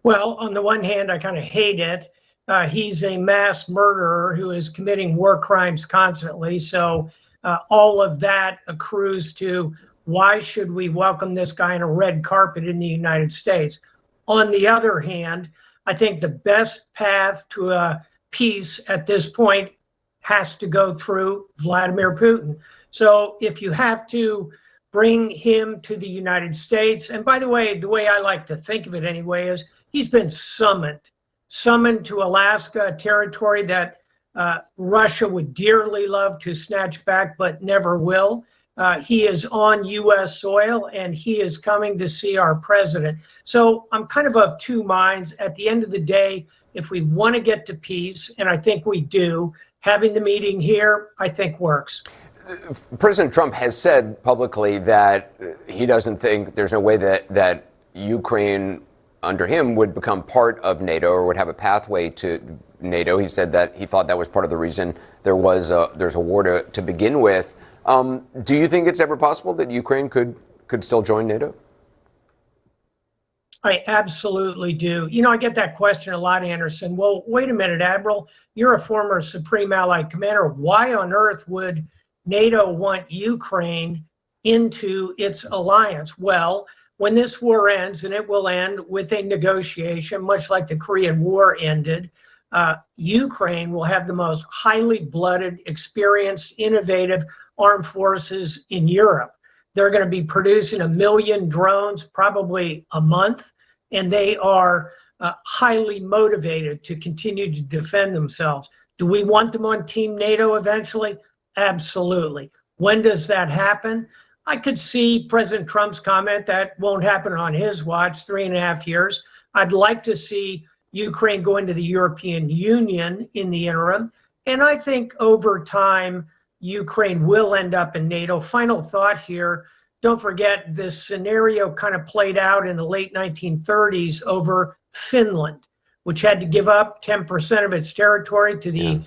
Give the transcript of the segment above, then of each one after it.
Well, on the one hand, I kind of hate it. He's a mass murderer who is committing war crimes constantly. So all of that accrues to why should we welcome this guy on a red carpet in the United States? On the other hand, I think the best path to a peace at this point has to go through Vladimir Putin. So if you have to bring him to the United States, and by the way I like to think of it anyway is he's been summoned to Alaska, a territory that Russia would dearly love to snatch back, but never will. He is on U.S. soil, and he is coming to see our president. So I'm kind of two minds. At the end of the day, if we want to get to peace, and I think we do, having the meeting here, I think works. President Trump has said publicly that he doesn't think there's no way that Ukraine under him would become part of NATO or would have a pathway to NATO. He said that he thought that was part of the reason there's a war to begin with. Do you think it's ever possible that Ukraine could still join NATO? I absolutely do. You know, I get that question a lot, Anderson. Well, wait a minute, Admiral. You're a former Supreme Allied Commander. Why on earth would NATO want Ukraine into its alliance? Well, when this war ends, and it will end with a negotiation, much like the Korean War ended, Ukraine will have the most highly blooded, experienced, innovative armed forces in Europe. They're going to be producing 1 million drones probably a month, and they are highly motivated to continue to defend themselves. Do we want them on Team NATO eventually? Absolutely. When does that happen? I could see President Trump's comment that won't happen on his watch, 3.5 years. I'd like to see Ukraine go into the European Union in the interim. And I think over time, Ukraine will end up in NATO. Final thought here. Don't forget this scenario kind of played out in the late 1930s over Finland, which had to give up 10% of its territory to the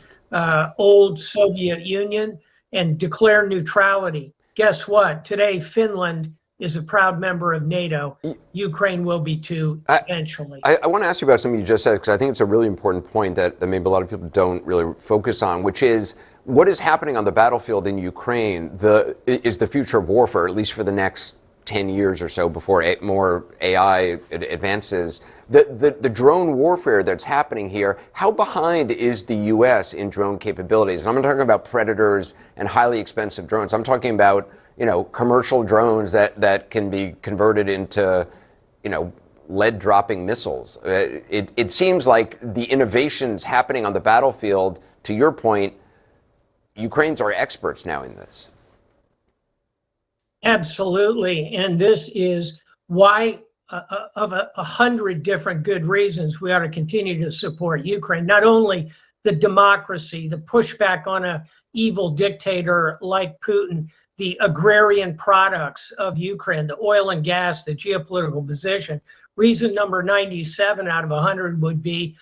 old Soviet Union and declare neutrality. Guess what? Today, Finland is a proud member of NATO. Ukraine will be too eventually. I want to ask you about something you just said, because I think it's a really important point that maybe a lot of people don't really focus on, which is what is happening on the battlefield in Ukraine is the future of warfare, at least for the next 10 years or so before more AI advances. The drone warfare that's happening here, how behind is the U.S. in drone capabilities? And I'm not talking about Predators and highly expensive drones. I'm talking about, commercial drones that can be converted into, lead-dropping missiles. It seems like the innovations happening on the battlefield, to your point, Ukrainians are experts now in this. Absolutely. And this is why of 100 different good reasons we ought to continue to support Ukraine. Not only the democracy, the pushback on an evil dictator like Putin, the agrarian products of Ukraine, the oil and gas, the geopolitical position. Reason number 97 out of 100 would be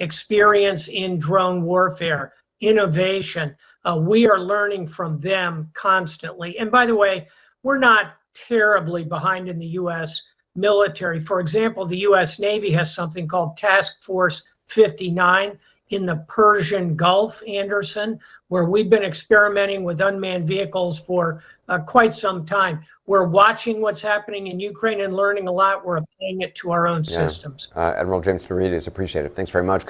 experience in drone warfare, innovation. We are learning from them constantly. And by the way, we're not terribly behind in the U.S. military. For example, the U.S. Navy has something called Task Force 59 in the Persian Gulf, Anderson, where we've been experimenting with unmanned vehicles for quite some time. We're watching what's happening in Ukraine and learning a lot. We're applying it to our own systems. Admiral James Stavridis, appreciate it. Thanks very much.